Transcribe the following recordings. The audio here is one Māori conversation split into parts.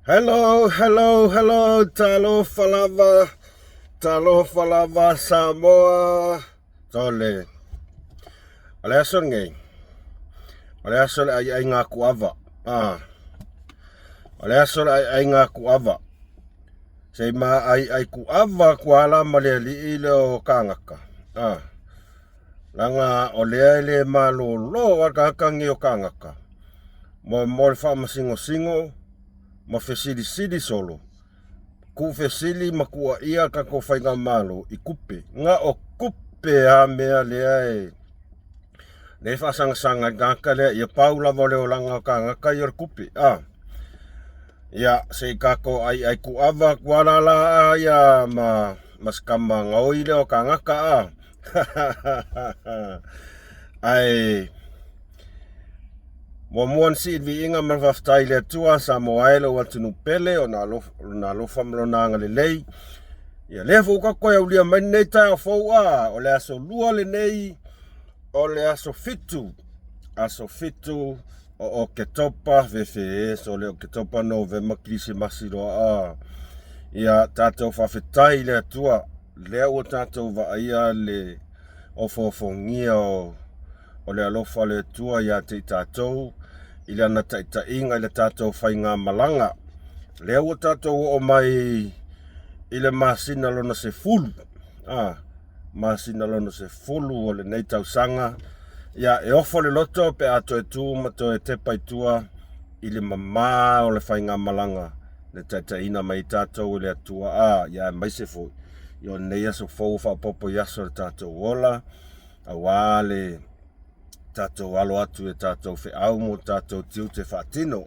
Hello, hello, hello, talo falava Samoa, tole. Ale aso ngay, ale aso ay nga kuava, ale aso ay nga kuava. Say ma ay kuava kuala maleli ile o kangaka, langa ole malolo wakakangi o kangaka. Mo fa masingo ma fesili solo. Ku fesili makua ia ka ko whainga malo I kupe. Nga o kupe a mea lea e. Nei whasanga ngaka lea ia paula vole o langa ka ngaka ia kupe. Ia se kako ai ku ava kualala ia maskama ngoi leo ka ngaka ai Momuan si vi inga mawhaftai le tua sa moaelo watunu pele o na lofa mlonanga le lei. Ia lea fuka koe au lia mani nei tai o fau o le aso lua le nei o le aso fitu. Aso fitu o ke topa vefe so le o ke topa no ve makrisi masiro Ia tātou whawhetai le tua lea o tātou wa aia le o fofongia o le alofa le tua ia te tātou ile ana taita inga ile tātou whainga malanga. Lea ua tātou o mai ile masina lona se fulu. Masina lona se fulu o le nei tausanga. Ia e ofo le loto pe ato e tū mato e te paitua ile mama o le whainga malanga. Le taita ina mai tātou le atua ia mai se fo. Io nei aso fau whapopo yaso le tātou ola. Awale tātou alo atu e tātou whi au mo tātou tiu te whaatino.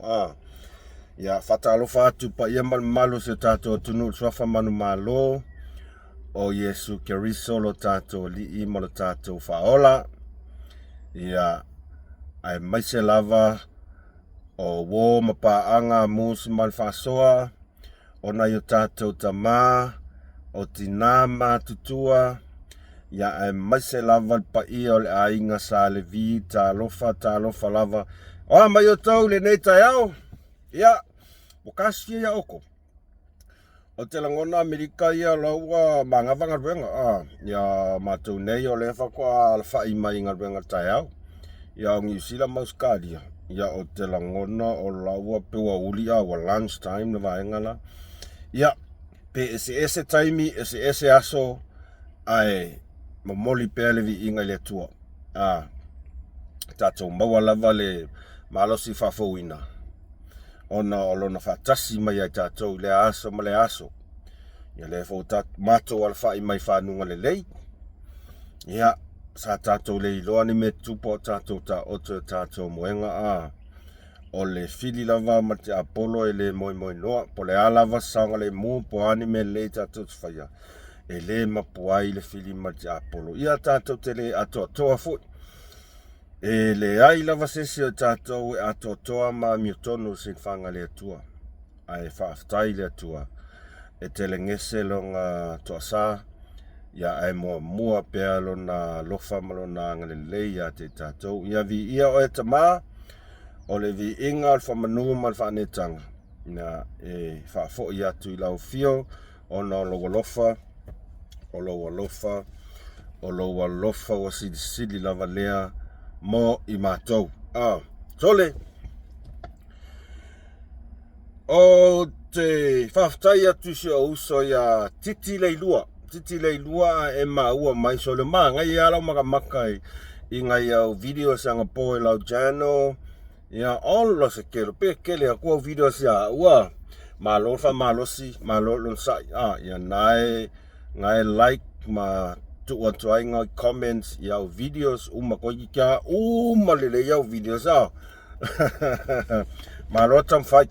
Ia whatalofa atu pa ia malu se tātou tunu swafa manu malo o Yesu Keriso lo tātou li I mo lo tātou whaola. Ia ai maise lava o wo mapaanga mus malfasoa o na yo tātou tama o tinama tutua. Ia e maise lava pa ia o le ainga sa le vi ta lofa lava. Mai o tau le nei tai au. Ia, bukasi ia oko. O te langona Amerika ia laua mangawanga ruenga. Ia matou nei o le whakua alfa I mai inga ruenga tai au. Ia o New Zealand mauskadia. Ia o te langona o laua pewa uli wa lunch time na vaenga la. Ia, pe ese taimi, ese aso ai mamoli pele vi inga le tua. Tātou maua lava le malosi whafouina. Ona o lona whatasi mai ai tātou le aso ma le aso. Ia le fau mato alfa I mai whanunga le lei. Ia sa tātou le iloa ni me tupo tātou ta oto tātou moenga o le fili lava ma te Apollo e le moi noa. Po le alava sanga le mu po ani me le tātou tfaya. E le mapuai le fili ma te Apollo. Ia tātou te le atoa fui. E le ai lava sesi o tātou e atoa ma miotonu sin whanga le atua. Ai whaaftai le atua. E te le ngese longa toa sā. Ia ai mua pēa lona lofa malona ngale leia te tātou. Ia vi ia o e tamā. O le vi inga al whamanu mal whanetanga. Ia e whaafo I atu I lau fio. O na lofa. O lofa o sidi lava lea mo I mātou. Sole. O te whaftai atu si o uso ia titi leilua. Titi leilua e maua mai sole maa. Ngai ala makai I ngai au video sanga po e lau jano. Ia olo se kelo. Pe kele a kua video si a ua. Malofa malosi. Malolon sai. Ia ngai like ma tuai ngai comments iau videos ko kia lele iau videos Malotam fight.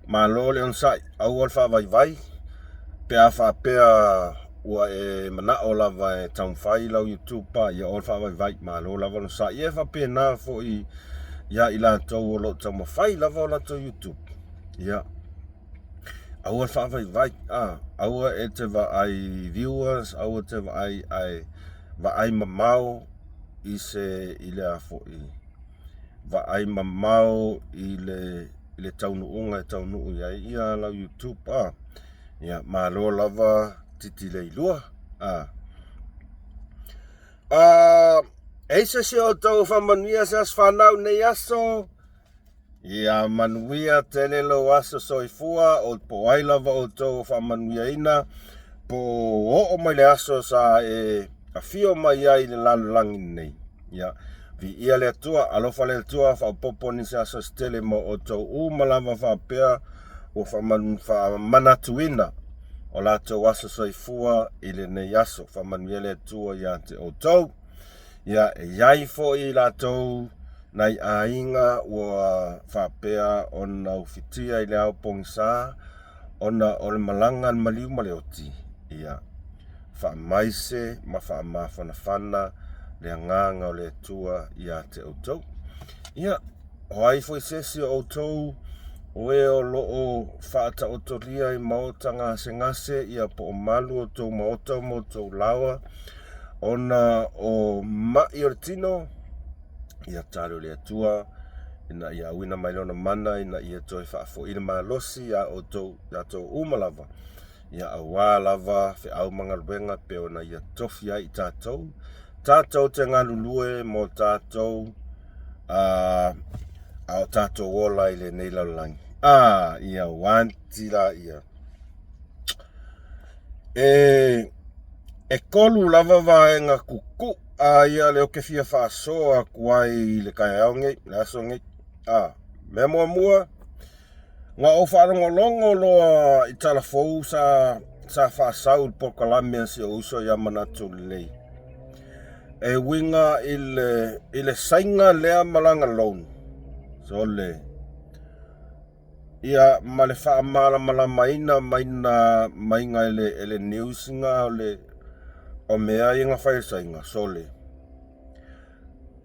Malole on sai. Au alfa vai. Pea ua e mana o lava e tamwhai lau YouTube pa ia alfa vai malo lava on sai. Ia whape na fo ia ila tau o lo tamwhai lava o lato YouTube. Ia. Aua whaavai aua e te wa ai viewers, aua te wa ai mamau I se I le a fo I. Wa ai mamau I le le taunuunga e taunuu ia lau YouTube ia malo lava titi leilua eisa se o tau whamanuia se as whanau nei aso ia manuia te lelo aso soifua o po ai lava o tau whamanuia ina po o mai le aso sa a fio mai ai le lalulangi nei ia vi ia le tua alofa le tua fa popo ni se aso stele mo o tau malava fa pea o fa manatuina o la tau aso soifua ile nei aso fa manuia le tua ia te o tau ia iai fo i la tau nai ainga ua whapea ona ufitia i le au pongisa ona o le malangan maliu maleoti ia whaamaise ma whaamawhanawhana le nganga o le tua ia te outau ia o ai fo i sesi o outau o e o loo whaata otoria i maotanga se ngase ia po o malu o tau maota mo tau lawa ona o mai o tino ia talo le tua ina ia wina mai lona mana ina ia toi fo ina malosi ia o tau ia tau umalava ia awa lava fe au mangaluenga pe ona ia tofia i tatou te ngalulue mo tatou au tatou wola i le nei laulangi ia wantila ia e kolu lava vaenga kuku ia leo ke fia whaasoa kuai le kai aonge le asonge me mua nga o whaarongolongo loa i talafou sa whaasau pokalame si o uso ia manatu lei e winga ile sainga lea malanga loan so le ia male whaamala malamaina mainga ele news nga o mea inga whaisainga so le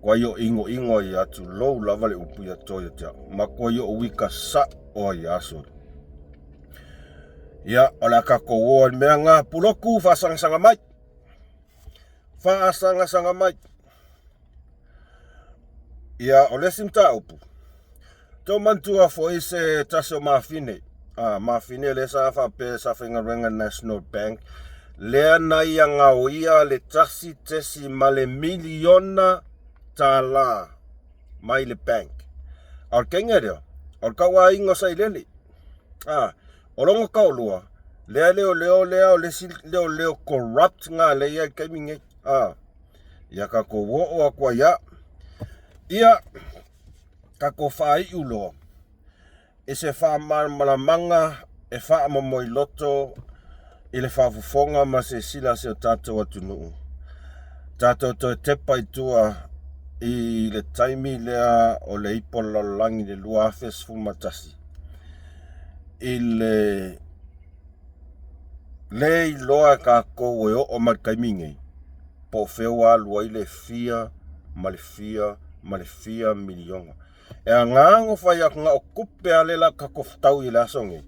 kwa yo ingo i atu low lava le upu ya toyo tia ma kwa yo wika sa o i aso ia ola kako o mea nga puloku whaasanga mai ia ole simta upu to mantua fo ise taso mafine mafine le sa fa pe sa Whengarenga National Bank lea na ia ngau ia le tesi male miliona tala mai le bank al kenga rea al kawa ingo sai lele olongo kaulua lea leo corrupt nga le ia kaiminge ia kako wo o kwa ia kako fai ulo ese fa malamanga e fa mo loto ile fa fonga ma se sila se tato atunu tato to tepa itua i le taimi lea o le ipola langi le lua fes fumatasi ile le loa ka ko o markaiminge po fewa lua ile fia malefia milionga e ngango fai nga o kupe alela ka koftau i la songe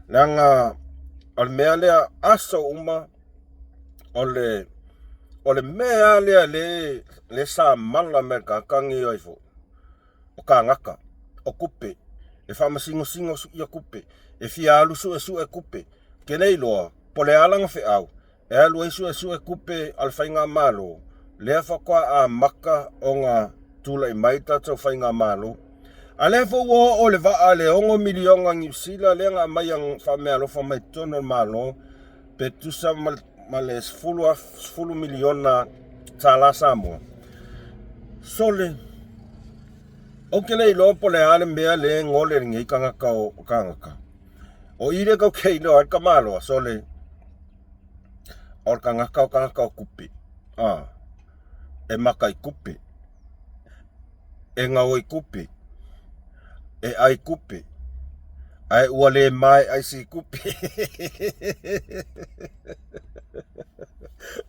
langa al mea lea aso uma ole mea lea le sa mala me ka kangi oifo o ka ngaka o kupe e wha masingo ia kupe e fia alu su e kupe kenei loa pole alanga fe au e alu su e kupe al whainga malo lea whakwa a maka o ngā tula i maita tau whainga malo a le fo o le va le ongo milionga ngi sila le nga mai ang fa me alo fa mai tono malo pe tu sa male fulu miliona tala samo sole o ke le lo po le ale me le ngole ngi kanga ka o ire ka ke lo ka malo sole or kanga ka kupi e makai kupi e ngau kupi e ai kupe ai wale mai ai si kupe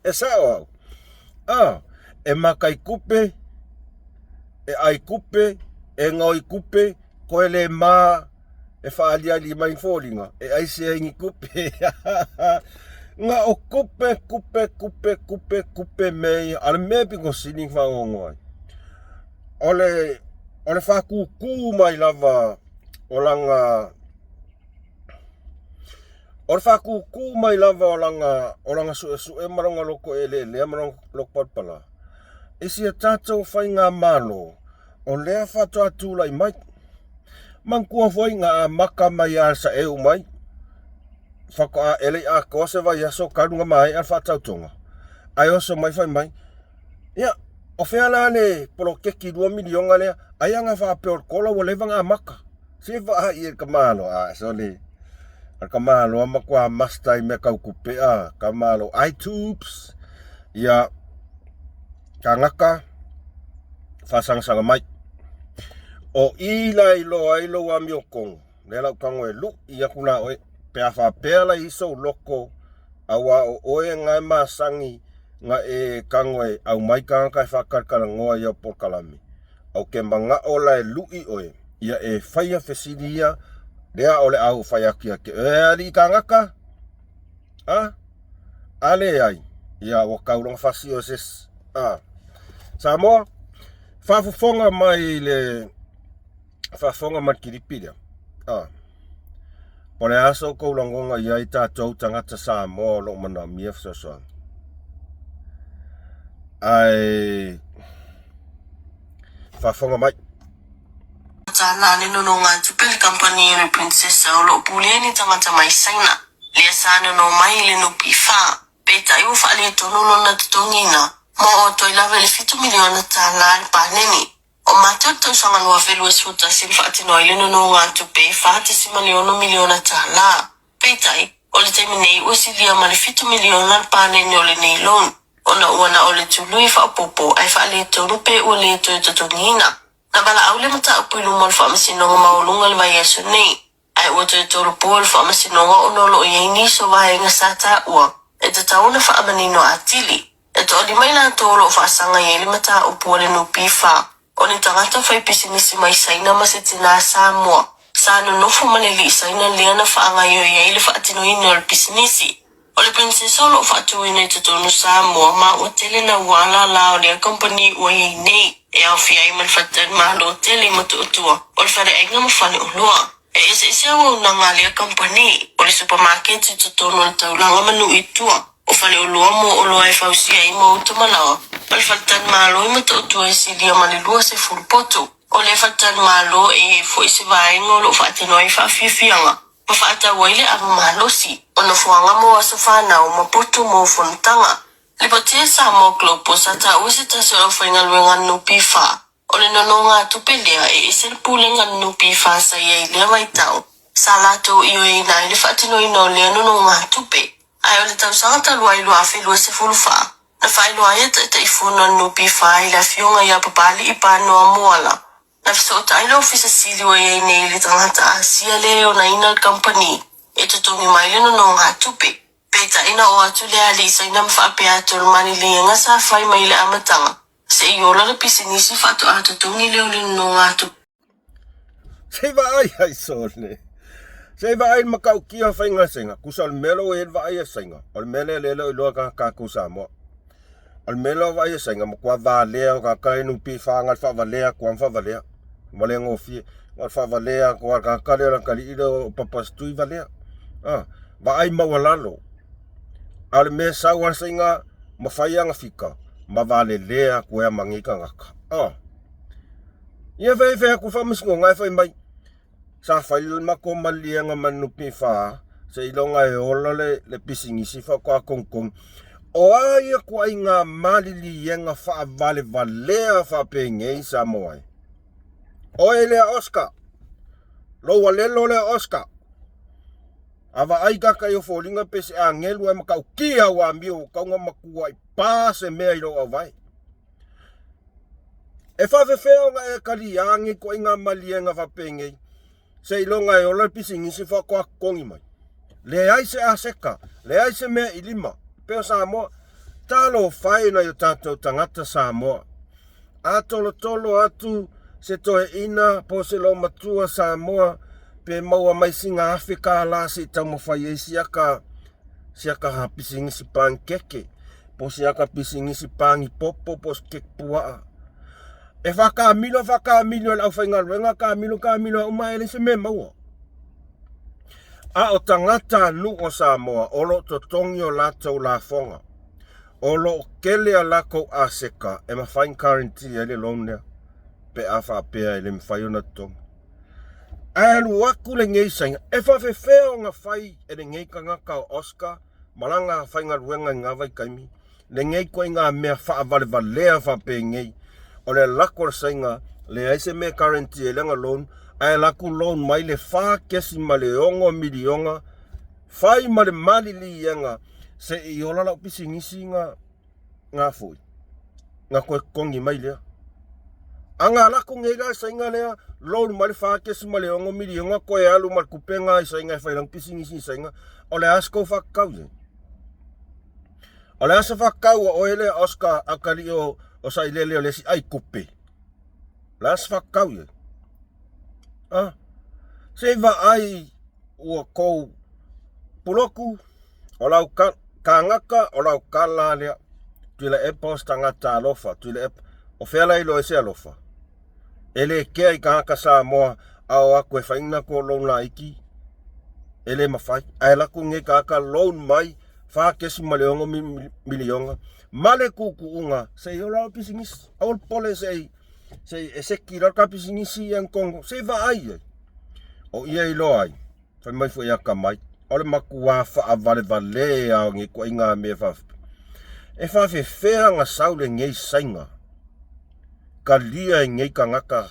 e sao e makai kupe e ai kupe e ngoi kupe ko ele ma e faalia li mai folinga e ai se ngi kupe nga o kupe me al me pingo sining fa ngoi ole fa ku mai lava olanga orfaku mai lava olanga su maranga loko ele maranga loko pala isi tato fai nga malo o lea fato atula mai mankua foi nga maka mai sa eu mai fako a ele a kose vai aso karunga mai al fatau tonga ai oso mai fai mai ya o feala ne polo keki 2 milion ale ayanga fa peor kola wo levanga maka se va i kamalo a soli al kamalo amakwa mastai me kau kupea kamalo iTubes ya kangaka fasang mai o ila ilo wa miokong lela kangwe lu ia kula oe pea fa pela iso loko awa oe ngai masangi nga e kangwe au mai kanga fa karkala ngoa ia pokalami au ke manga ola lui oe ia e faya fesidia dea ole au faya kia ke ali kangaka ale ai ia o kaulong fasio ses Samoa fafonga mai le fafonga makiripiria pole aso ko longonga ia ita tau tangata Samoa lo mana mief so ai fafonga mai Tana ni nunungan tupel company ni princesa lo pulieni tangata mai saina lia sana no mai le no pifa peta yu fa le to no na tongina mo to ila vele 7 miliona tala pa neni o matoto sanga no velu suta silfa tino ile nunungan tupe fa 7 miliona tala peta o le temine usilia mali 7 miliona pa neni ole nei loan ona ole tului fa popo ai fa le to rupe ole to tongina na bala aule mata apuilu mol fa masinonga maulunga le vai aso nei ai woto to pol fa masinonga onolo yeni so vai nga sata ua e te tauna fa amanino atili e to di mai na to lo fa sanga yeli mata upole no pifa oni tangata fa pisinisi mai saina masetina Samoa sana no fu maneli saina liana fa anga yo yeli fa atino inol pisinisi ole princesa lo fa tu ine to no Samoa ma hotele na wala la le company o yeni e au fia iman fatan malo tele matutua ol fare enga mo fale ulua e ese o nangalia company ol supermarket tutono taulanga manu itua o fale ulua mo ulua e fausia imo utumala ol fatan malo matutua silia malilua se fulpoto ol fatan malo e foi se vai ngolo fatino e fa fianga pa fata wile aba malo si ono fuanga mo asofana o maputu mo fontanga Lipotia Samoa Globo sata usita so fenga wengan no pifa. Ole nononga tupelea e isel pulenga no pifa sa ye le waitau. Salato iyo ina ile fatino ino le nononga tupe. Ayole tau sangata luai lua filu se fulfa. Na failu ayet te ifuna no pifa ila fionga ya papali ipano amuala. Na fisota ilo ofisa sili wa ye ne ile tangata asia leo na ina company. Eto tongi maile nononga tupe. Peta ina o atule ali sa ina mfape atul mani lienga sa fai maile amatanga. Se yola le pisinisi fatu atu tungi leo lino atu. Seiva ai sole. Seiva ai makau kia whainga senga. Kusal melo e va ai senga. Ol mele lelo iloa ka kusamo. Ol melo va ai senga. Mkwa va lea ka kainu pi whangat wha valea kwa mfa valea. Valea ngofie. Wha valea kwa ka kalera kali ilo papastui valea. Va ai mawalalo. Al me sawan singa mafayang fika mavale lea kuya mangika ngaka ia fe ku famis ngai fa mai sa fail mako malianga manupi fa se ilonga e ola le pisingisi fa kwa kongkong o ai ku ai nga malili yenga fa vale valea fa penge Samoa o ele Oscar lo walelo le Oscar ava ai kaka yo folinga pese angelu e makau kia wa mio kaunga makua i pase mea ilo avai. E whawewheo nga e kariangi ko inga malienga whapengei. Se ilonga e ola pisingi si whakoa kongi mai. Le ai se aseka, le ai se mea ilima. Peo Samoa, talo whaina yo tātou tangata Samoa. Atolo tolo atu se toe ina po se lo matua Samoa. Pe maua mai singa Afrika la si tau mawhai siaka ha pisingi si pang keke po siaka pisingi si pangi popo po skek pua E whakamilo au whaingaruenga kamilo umaele se me maua. A o tangata nu o Samoa, olo to tongi o latou la fonga. Olo kele a lako a seka, e ma whain karanti ele lonea, pe a whapea ele mwhaiona tongi. Aelu waku le ngei sainga, e whawhewhea ngā whai e le ngei kangaka o Oscar, malanga whaingaruenga ngāwai kaimi, le ngei koe ngā mea whaavalevalea whape ngei, o le lako sainga, le aise me karanti ele ngā loan, ai laku loan mai le wha kesi ma le ongo milionga, whai ma le mali li ianga, se i ola lau pisi ngisi ngā fui. Ngā koe kongi mai lea. Anga laku ngei la sainga lea, loan ma le wha kesi ma le ongo milionga, koe alu ma kupenga i sainga i whailang pisi ngisi sainga, o le asko whakau ye. O le asa whakau o ele Oscar akari o sailele o lesi ai kupe. Le asa whakau ye. Se va ai ua kou puloku o lau kangaka o lau kala lea tuila e pos tangata alofa tuila e o whela ilo e se alofa ele kea i kangaka Samoa au aku e whaina ko loan la iki ele mawhai ai laku nge kangaka loan mai wha kesi maleongo milionga male kukuunga se i ola pisingis au pole se e se kira ka pisingisi yang Kongo se va ai o ia i loa ai whai mai fu ia ka mai ole maku wa wha vale au nge kua inga me wha e wha whewhea ngā saule ngei sainga ka lia i ngei ka ngaka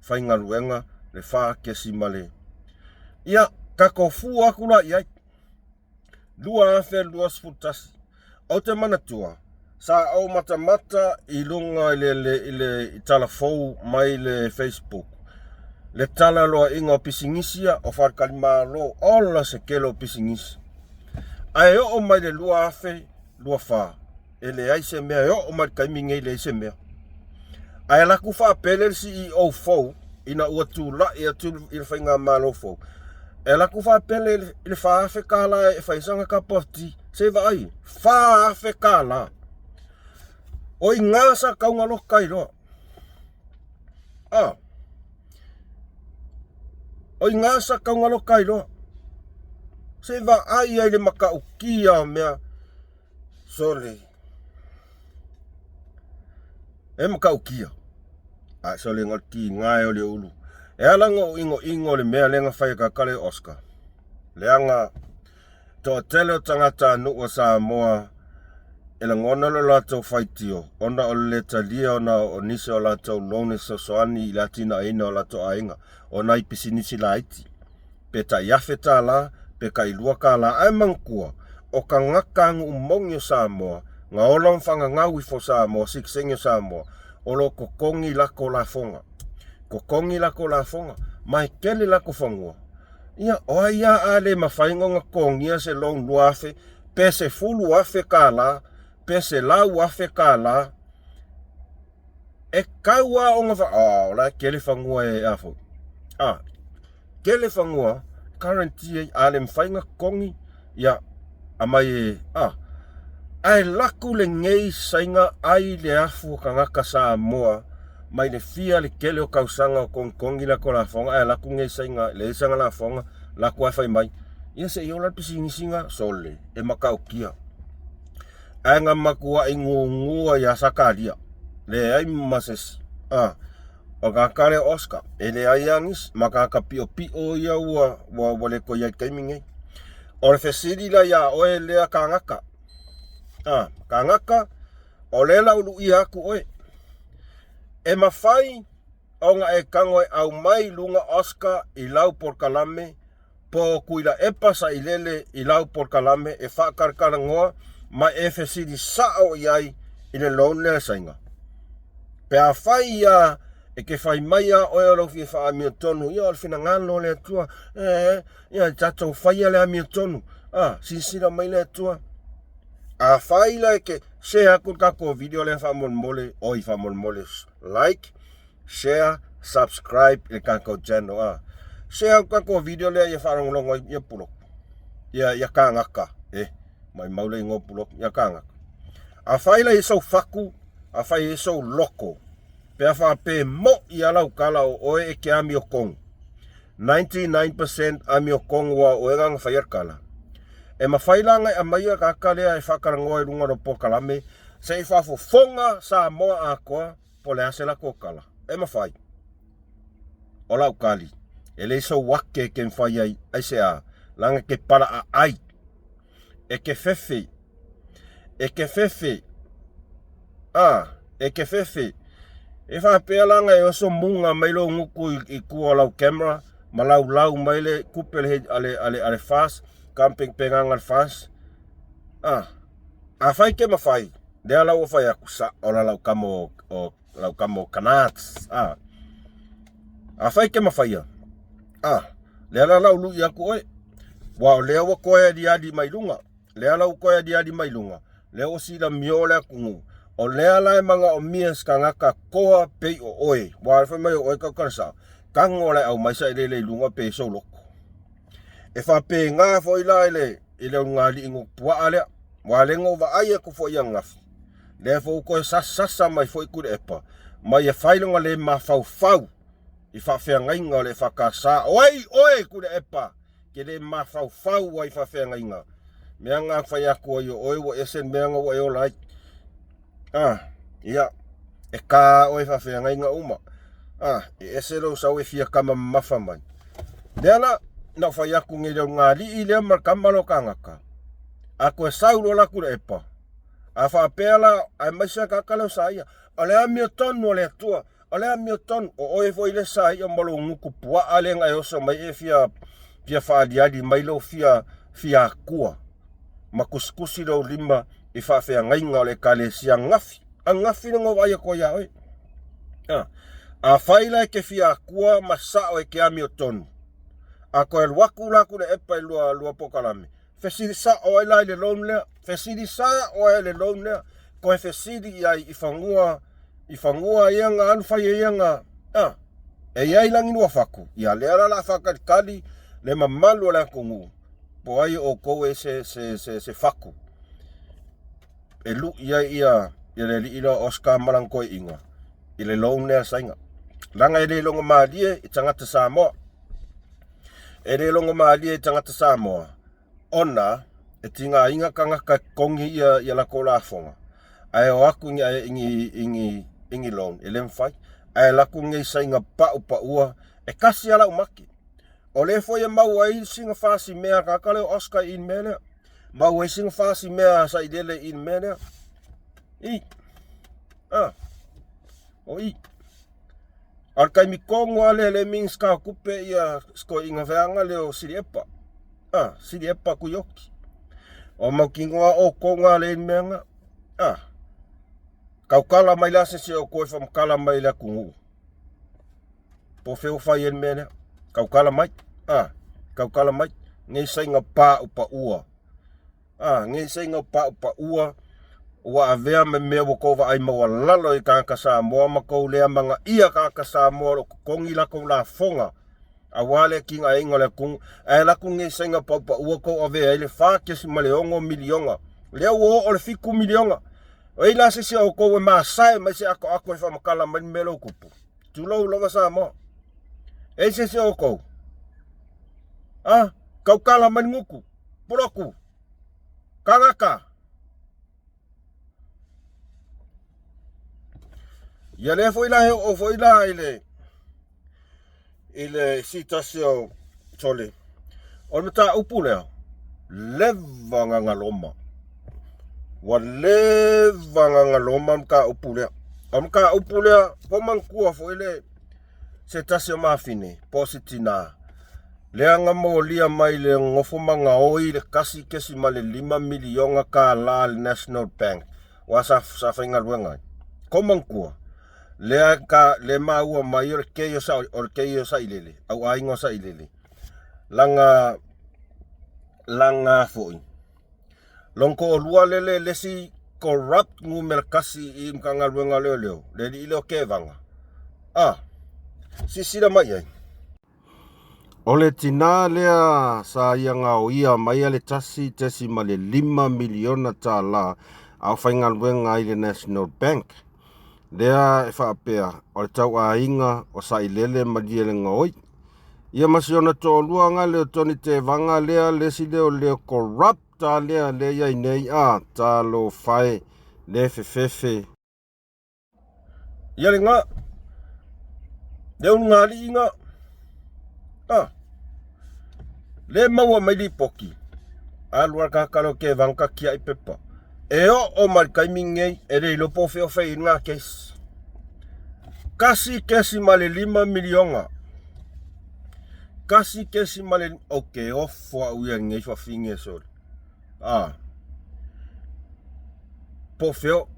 whainga ruenga le wha kesi male ia ka kofu akula iai lua awhe lua sputasi o te manatua sa au mata i lunga i le telefou mai le Facebook le tala loa inga o pisingisia o whakalima lo ola se kelo pisingisi. Ai o mai le lua afe, lua wha. E le aise mea o mai kaimingei le aise mea. Ai laku wha pele si i o fau, ina ua tu la i atu i le whainga malo fau. E laku wha pele i le wha afe ka la e whaisanga ka poti, se va ai, wha afe ka la. O i ngasa kaunga lo kai loa. O i ngasa kaunga lo kai loa. Se va ai ai le maka ukia mea. Sole. E maka ukia. Sole ngal ki ngai o le ulu. E alanga o ingo le mea lenga whai kakale Oscar. Leanga to tele o tangata nu o Samoa. E la ngona lo lato whaitio. Ona o le talia ona o nise o lato lone sosoani i latina ina o lato ainga. Ona i pisinisi la iti. Pe ta iafe ta la, pe ka ilua ka la ai mangkua. O ka ngakangu umongi o Samoa. Nga olam whanga ngawi fo Samoa, siksengi o Samoa. O lo kokongi lako la fonga. Kokongi lako la fonga. Mai kele lako fangua. Ia oa ia ale mawhaingo nga kongia se long luafe. Pe se fulu afe ka la. Pe se lau afe ka la. E kaua o nga wha. La kele fangua e afo. Kele fangua. Karantia ale mwhainga kongi. Ia amai ai laku le ngei sainga ai le afu kangaka Samoa. Mai le fia le kele o kausanga o kongi lako la fonga. Ai laku ngei sainga le isanga la fonga. Laku ai whai mai. Ia se iola pisingisinga sole. E makau kia. Ai ngā makua ngua ia sakaria. Le ai masesi. O ka kare Oscar. E le ai angis. Maka ka pio ia ua le ko iai kaimingei. O le fesiri la ia oe lea kangaka. Kangaka. O le la ulu ia aku oe. E mawhai. O nga e kangoe au mai lunga Oscar i lau porkalame. Po kuila e pasa i lele i lau porkalame. E whakarkara ngoa. Ma e fesiri sao iai i le loan lea sainga. Pe a whai ia e ke whai mai a oe alo fi e wha amia tonu. Ia alfina ngano lea tua. Ia tatou whai a lea amia tonu. Sinsira mai lea tua. A whai la e ke share kun kako video lea wha mole. Oi wha mole. Like, share, subscribe i kako channel. Share kun kako video lea ia wha rongolongo ia pulok. Ia kangaka. Mai maule ngopulok ia kangaka. A whai la i sau whaku. A whai i sau loko. Pea whape mo I alau kala o oe e ke ami o kongu. 99% ami o kongu wa oengang whaiarkala. E mawhailanga a maia ka kalea e whakarangoa I runga no pokalame, se I whafofonga sa moa a koa, po le asela ko kala. E mawhai. O lau kali. E le so wake ke mwhai ai se a, langa ke para a ai. E ke fefe. E ke fefe. E ke fefe. E whapea langa e oso munga mailo nguku I kua lau camera, ma lau maile kupele ale fast, camping pengangan fast. A whai ke mawhai. Dea lau o whai aku sa, ora lau kamo kanats. A whai ke mawhai lea lau lui aku oe. Wao lea wa koe adi mailunga. Lea lau koe adi mailunga. Lea o sida miole akungu. O lea lai manga o mias ka ngaka koa pei o oe. Wao whai mai o oe kakarasa. Kango lai au maisa ile lunga pei so loko. E wha pe ngā fo ila ile ngā li ingo pua alea. Wao lengo wa aia ku fo ia ngafi. Lea fo koe sasa mai fo ikure epa. Mai e whailonga le ma fau. I whawhea ngainga le whakasa. Oe kure epa. Ke le ma fau wai whawhea ngainga. Mea ngā whai aku o oe wo esen mea ngā wo e o lai. Ia. E kā oe whawhea ngainga uma. E esero sau e fia kama mafa mai. Deana, na whai aku nge leo ngā li I lea markamalo ka ngaka. Ako e saulo la kure epa. A whapea la, ai maisa kakaleo sa ia. O lea mio tonu o lea tua. O lea mio tonu, o oe fo ile sa ia malo nguku pua alenga e oso mai e fia whaadiadi mailo fia kua. Ma kuskusi lau lima I whawhea ngainga o le kale sia ngafi. A ngafi nango wai ko ia oe. A whaila e ke fia kua masao e ke ami o tonu. A koe waku laku le epa I lua pokalame. Fesiri sa o ela le loun lea. Fesiri sa o ele loun lea. Koe fesiri ai I whangua ianga anwhai ianga. E iai langi nua whaku. Ia lea la whakari le mamalu le kungu. Po ai o koe se whaku. E lu iai ia le li ila Oscar Malangkoi inga. I le loun lea sainga. Langa e le longa maalie I tangata Samoa. E le longa maalie I tangata Samoa. Ona e tinga inga kangaka kongi ia la kola fonga. Ai o aku ingi loan e lemfai. Ai laku ngai sainga pa ua e kasi ala umaki. O le foi e mau ai singa fasi mea kakale Oscar in mene. Mau ai singa fasi mea sa idele in mene. Arkai mi kongo ale le mings ka kupe ia sko inga veanga leo siriepa. Siriepa kuyoki. O mau kingoa o konga le in menga. Kau kala mai la se o koe wha kala mai la kungu. Po wheo whai en mene. Kau kala mai. Kau kala mai. Ngai sainga pā upa ua. Ngai sainga pā upa ua. Ua avea me mea wakova ai maua lalo I kāka Samoa. Makou lea manga ia kāka Samoa. Lo kongi la kou la fonga. A wale kinga inga le kungu. Ai la kungu ngai sainga pā upa ua kou avea. Ile whākesi maleongo milionga. Lea ua o le fiku milionga. Oi la se o koe masai mai se ako e whamakala mai melo kupu. Tulou lava Samoa. E se o koe. Kau kala mai nguku. Puroku. Kangaka. Ia le foi la ile sitasi o tole. O mata upu lea. Leva ngaloma. Wa leva ngaloma mka upu lea. Mka upu lea po mankua foi le se tasi o mafine. Positina. Lea ngamo lia mai le ngofo manga oi le kasi kesi ma le 5 milionga ka la National Bank. Wa sa whainga ruengai. Ko mankua. Lea ka le maua mai o keio sa ilele. Au aingo sa ilele. Langa foi. Longko o lua lele lesi corrupt ngu melkasi I mkanga ruenga leo. Le li ileo kevanga. Sisira mai ai. Ole tina lea sa ianga o ia mai ale tesi ma le 5 miliona ta la au whainga ruenga I le National Bank. Lea e whaapea, o le tau a inga o sa ilele madiele ngoi. Ia masiona tō luanga leo toni te vanga lea lesi leo leo corrupt a lea lea nei a tā lo whae le fefefe. Ia le ngā, leo ngā li inga, le maua mai li poki, a luar kakalo ke vanga kia i pepa. E o marikai mingei, e rei lopo feo fei ngā keis. Kasi male 5 milionga. Kasi male, okay, ofwa uia ngei fa finge sol. Po feo,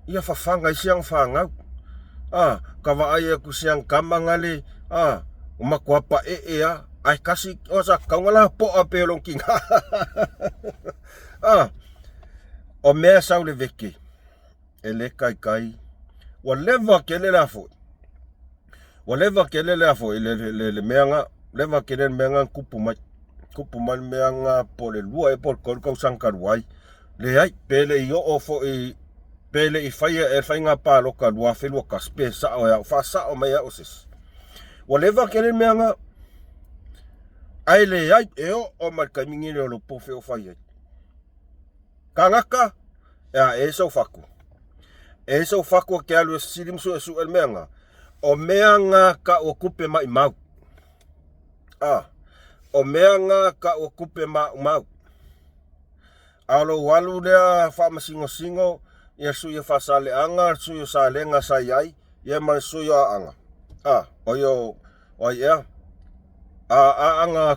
ia fafanga isiang fangau. Kawa aia ku siang kamangale, umakwapa ai kasi osa kaungala po apelong kinga. O mea sau le veke, e le kai, whatever kele la fo, le meanga, leva kele meanga kupu mai meanga po le lua e por kau sangkaruai, le ai pele i o fo i pele i fai ngā pāloka lua whelua kaspe sao ya, fa sao mai a osis. Whatever kele meanga, ai le ai e o markai mingi leo lo po feo fai ai. Kangaka, e sau faku. E sau faku ke alu sirim su el meanga. O meanga ka o kupe mai mau. O meanga ka o kupe mau. Alo walu lea whamasingo, ia suya whasale anga, suya salenga sayai, ia man suya anga. Oyo, ea. Anga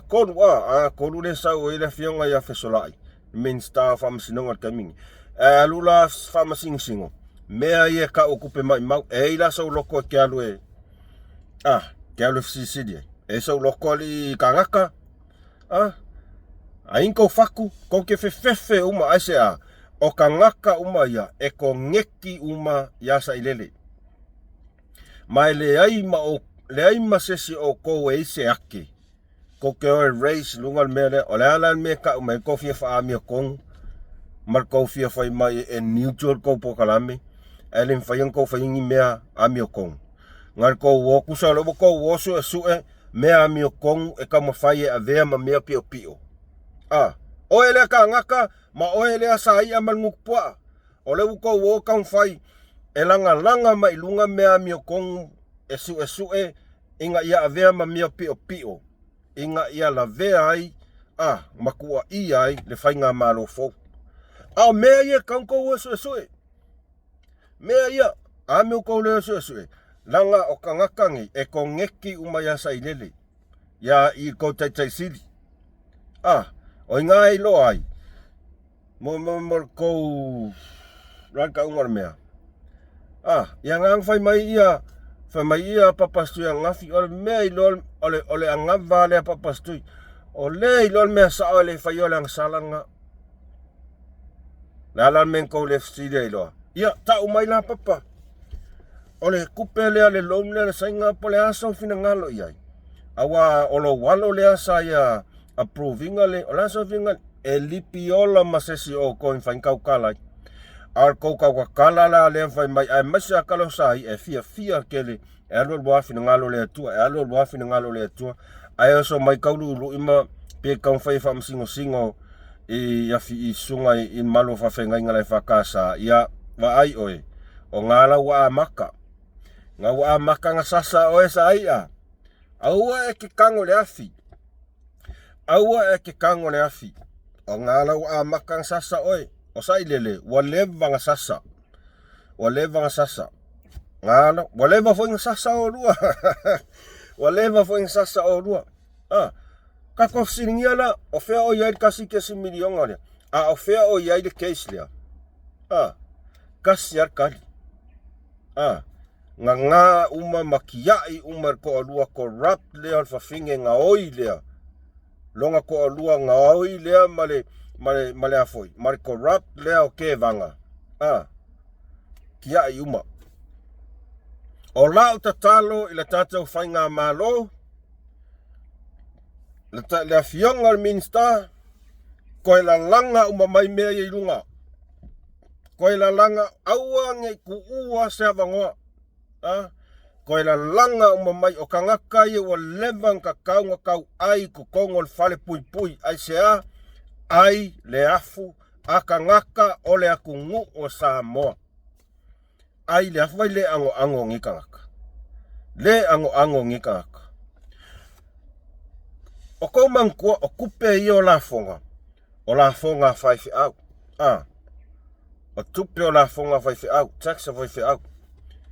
konu le sau ile fionga ia fesolai. Minsta whamasinonga kamingi. Alula whamasingo. Mea ia ka o kupe mai mau. E ila sau loko ke alu e. Ke alu fsisidi. E sau loko li kangaka. A inko faku. Ko ke fefefe uma aise a. O kangaka uma ia. E ko ngeki uma yasa ilele. Mai le ai ma sesi o ko e se ake. Ko ke o race lungal mele. O le alan me ka uma e ko fia wha amia kong. Mar ko fia whai mai e neutral ko po kalame. Elen whaiang ko whaingi mea amio kong. Ngar ko woku sa lobo ko wosu e sue mea amio kong e ka mawhai e avea ma mea pio pio. O ele ka ngaka ma o ele a sai amal ngukpua. O le wuko woka mwhai e langa ma ilunga mea amio kong e sue inga ia avea ma mea pio pio. Inga ia la vea ai makua i ai le whainga malo fo. Mea ia kanko wosu e sue. Mea ia, amio kou leo sue. Langa o kangakangi e ko ngeki umayasa ilele. Ya i ko tai sili. O inga ilo ai. Mo kou ranka umar mea. Ia ngang fai mai ia papastu yang ngafi. Ole mea ilo, ole angava lea papastu. Ole ilo mea sa ole fai ole ang salanga. Lalan men kou lefside ilo. Ia, ta umai la papa. Ole kupe lea le loam lea le sainga po le asa o fina ngalo iai. Awa olo walo lea sa ia approvinga le. O lasa vinga e lipi ola masesi o koin fain kau kalai. Ar kou kau kakala la lea fai mai. Ai masi akalo sai e fia kele. E alo lua fina ngalo lea tua. Ai oso mai kau lulu ima pe kau fai fam singo. I afi i sungai in malo fafengai ngalai fakasa. Ia wa ai oe. O ngala wa amaka. Nga wa amaka nga sasa oe sa ai a. Aua e ke kango le afi. O ngala wa amaka nga sasa oe. O sa ilele. Waleva nga sasa. Ngala. Waleva fo nga sasa o lua. Kako siningia la. O fea o yai kasi kesi milionga lea. O fea o yai de case lea. Kasi ar kali. Nga uma makiai umar ko alua corrupt lea alfafinge nga oi lea. Longa ko alua nga oi lea male afoi. Mare corrupt lea o ke vanga. Kiai uma. O lao tatalo ila tatau fai ngā malo. Le fionga minsta. Ko ila langa uma mai mea i lunga. koe la langa aua nge ku ua se avangoa. Koe la langa umamai o kangaka ia wa levang ka kaunga kau ai ku kongo le fale pui pui. Ai sea ai le afu a kangaka o le akungu o Samoa. Ai le afu vai le ango ango ngi kangaka. Le ango ango ngi kangaka. O kou mangkua o kupe i o la fonga. O la fonga whaifi au. O tupe o la fonga whaifi au. Taxa whaifi au.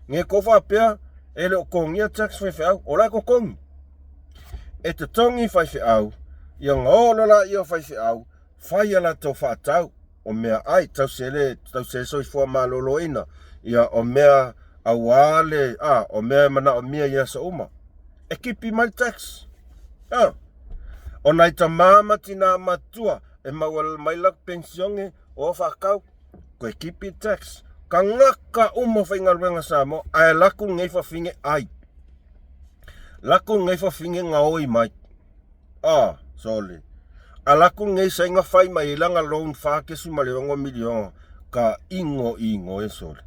Nge kofa pia, ele o kongia tax whaifi au. O la ko kongi. E te tongi whaifi au. Ia ngolala i o whaifi au. Whai ala tau whaatau. O mea ai, tau se soi fua malolo ina. Ia o mea awale, o mea mana o mea ia sa uma. E kipi mai tax. O nai ta mama tina matua. E mawal mailak pensionge o whakau. Koe kipi tax. Ka ngaka uma whaingaruenga Samoa. Ai laku ngei whawhinge ai. Laku ngei whawhinge ngaoi mai. Soli. A laku ngei sainga whai mai ilanga loan whakesu maliongo milionga. Ka ingo e soli.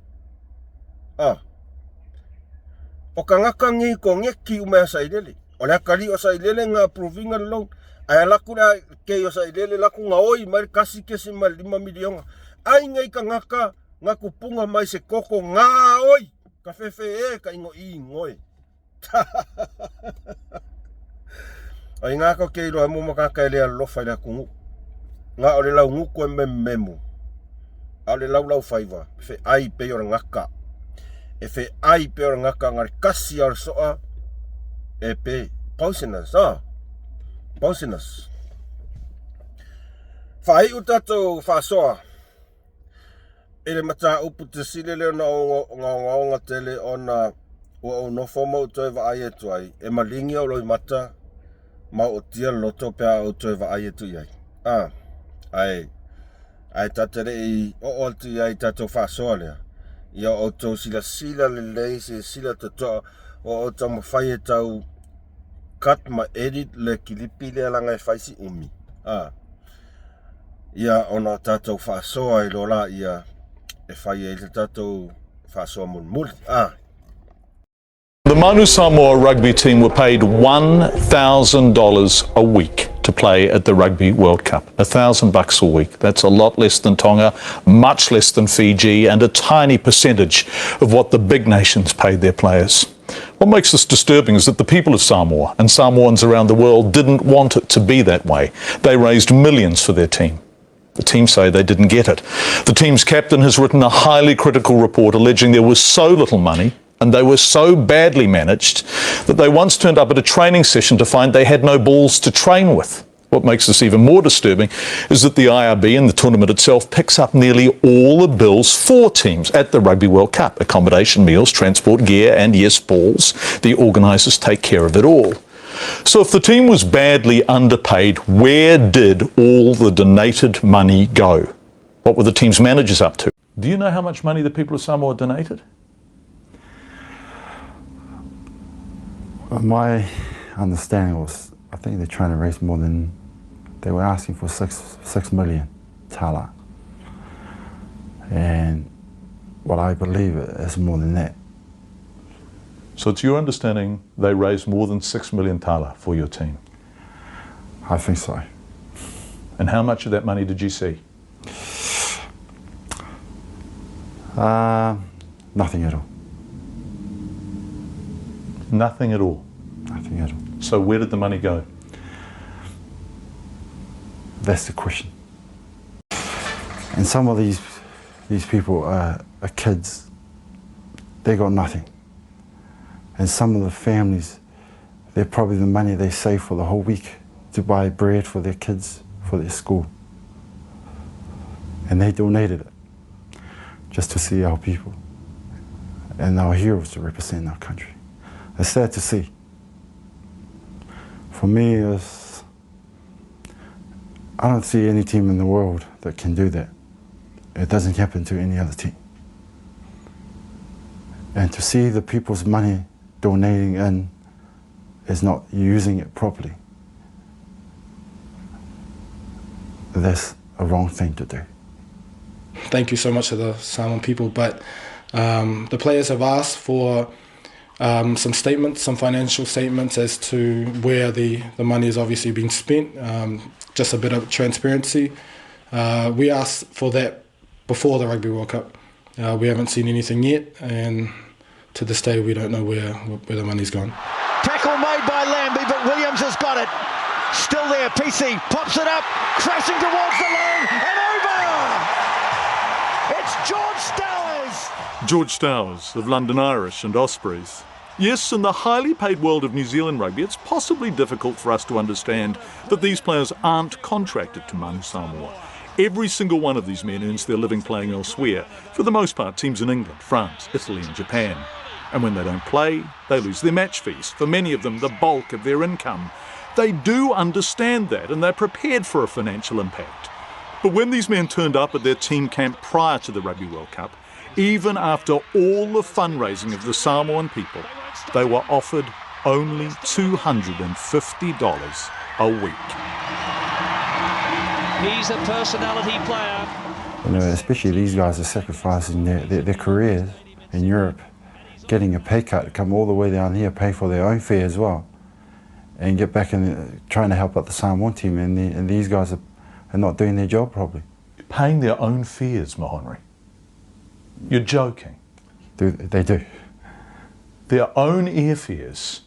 O ka ngaka ngei ko ngeki umea sailele. O lea kari o sailele nga provinga loan. Ai laku na kei o sailele laku ngaoi mai kasi kesi mai 5 milionga. Ai ngei ka ngaka nga kupunga mai se koko ngaoi. Ka fefe ka ingo e. Ai ngaka kei roa mo makaka elea lofa ina kungu. Nga ole lau nguko e memu. Ole lau faiva. Fe ai pe ora ngaka. E fe ai pe ora ngaka ngari kasi ar soa. E pe pausinas. Pausinas. Fai utato fasoa. Ele mata upu te sile leo na onga tele ona o no foma utoe wa ai etu ai. E malingi au loi mata ma o tia loto pea utoe wa ai etu iai. Ai tatere i o altu iai tato fasoa lea. Ia o tau sila le leise sila tato o tau mawhai e tau cut ma edit le kilipi le alanga e whaisi umi. Ia ona tato fasoa i lola ia e whai e tato fasoa mulmuli. The Manu Samoa rugby team were paid $1,000 a week to play at the Rugby World Cup. $1,000 a week. That's a lot less than Tonga, much less than Fiji, and a tiny percentage of what the big nations paid their players. What makes this disturbing is that the people of Samoa and Samoans around the world didn't want it to be that way. They raised millions for their team. The team say they didn't get it. The team's captain has written a highly critical report alleging there was so little money and they were so badly managed that they once turned up at a training session to find they had no balls to train with. What makes this even more disturbing is that the IRB and the tournament itself picks up nearly all the bills for teams at the Rugby World Cup. Accommodation, meals, transport, gear and yes, balls. The organisers take care of it all. So if the team was badly underpaid, where did all the donated money go? What were the team's managers up to? Do you know how much money the people of Samoa donated? My understanding was, I think they're trying to raise more than, they were asking for 6 million tala. And what I believe is more than that. So it's your understanding they raised more than 6 million tala for your team? I think so. And how much of that money did you see? Nothing at all. Nothing at all? Nothing at all. So where did the money go? That's the question. And some of these people are kids. They got nothing. And some of the families, they're probably the money they save for the whole week to buy bread for their kids, for their school. And they donated it just to see our people and our heroes to represent our country. It's sad to see. For me, I don't see any team in the world that can do that. It doesn't happen to any other team. And to see the people's money donating in is not using it properly, that's a wrong thing to do. thank you so much to the Samoan people, but the players have asked for some statements, some financial statements as to where the money is obviously being spent, just a bit of transparency. We asked for that before the Rugby World Cup. We haven't seen anything yet, and to this day we don't know where the money's gone. Tackle made by Lambie, but Williams has got it. Still there, PC pops it up, crashing towards the line, and over! It's George Stowers! George Stowers of London Irish and Ospreys. Yes, in the highly paid world of New Zealand rugby, it's possibly difficult for us to understand that these players aren't contracted to Manu Samoa. Every single one of these men earns their living playing elsewhere, for the most part teams in England, France, Italy and Japan. And when they don't play, they lose their match fees, for many of them the bulk of their income. They do understand that and they're prepared for a financial impact. But when these men turned up at their team camp prior to the Rugby World Cup, even after all the fundraising of the Samoan people, they were offered only $250 a week. He's a personality player. You know, especially these guys are sacrificing their careers in Europe, getting a pay cut to come all the way down here, pay for their own fare as well, and get back and trying to help out the Samoan team, and these guys are not doing their job properly. Paying their own fares, Mahonri. You're joking. They do. Their own airfares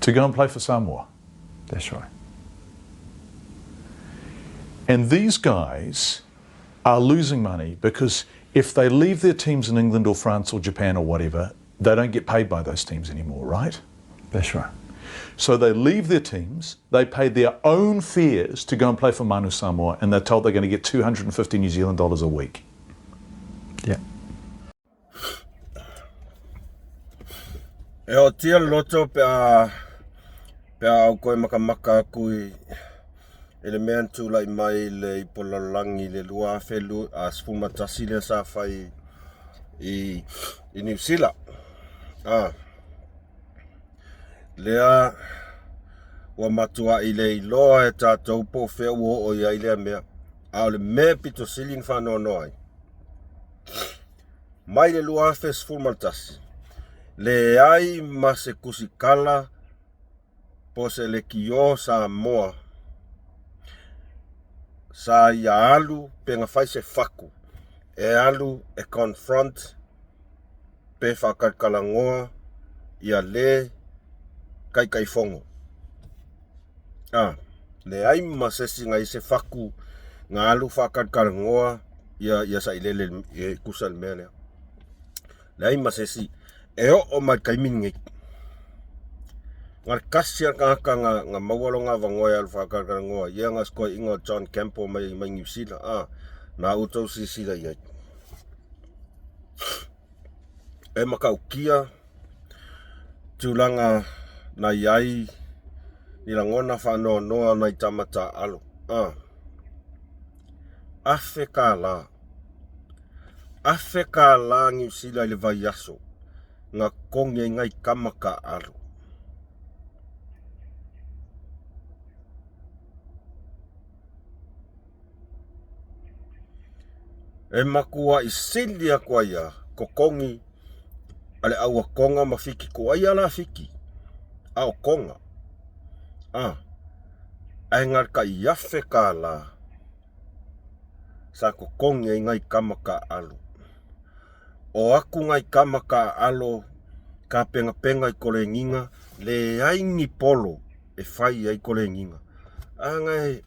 to go and play for Samoa. That's right. And these guys are losing money because if they leave their teams in England or France or Japan or whatever, they don't get paid by those teams anymore, right? That's right. So they leave their teams, they pay their own fares to go and play for Manu Samoa, and they're told they're going to get 250 New Zealand dollars a week. Yeah. E o tia loto pe au koe makamaka kui ele mea tūlai mai le ipolalangi le lua whelu a spumatasi le sa whai i New Zealand. Lea ua matua i le iloa e tātou po whea ua o ia i lea mea. A le mea pito siling whanau noai. Mai le lua whe spumatasi. Le ai ma se kusikala po se le kio sa moa. Sa ia alu pe ngā whai se whaku. E alu e confront pe whakakalangoa ia le kai fongo. Le ai ma se singa i se whaku ngā alu whakakalangoa ia sa ilele e kusal mea. Le ai ma se si e o mai kaimingi. Ngā kasia ngaka ngā mawalonga vangoia alu whakakalangoa. Ia ngā skoi ingo John Campbell mai New Zealand. Nā utau sisira iai. E makau kia tūlanga na iai ni langona whanau noa nai tamata alo. Afe ka la. Afe ka la New Zealand le vai aso. Ngā konge ngai kamaka alo. E makua i sindia kwa ia, ko kongi, ale aua konga mawhiki ko ai ala whiki. Ao konga. Ai ngar ka iafe ka la. Sa ko kongi ai ngai kamaka alo. O aku ngai kamaka alo, ka penga i kole nginga, le ai ni polo, e whai ai kole nginga. Ngai,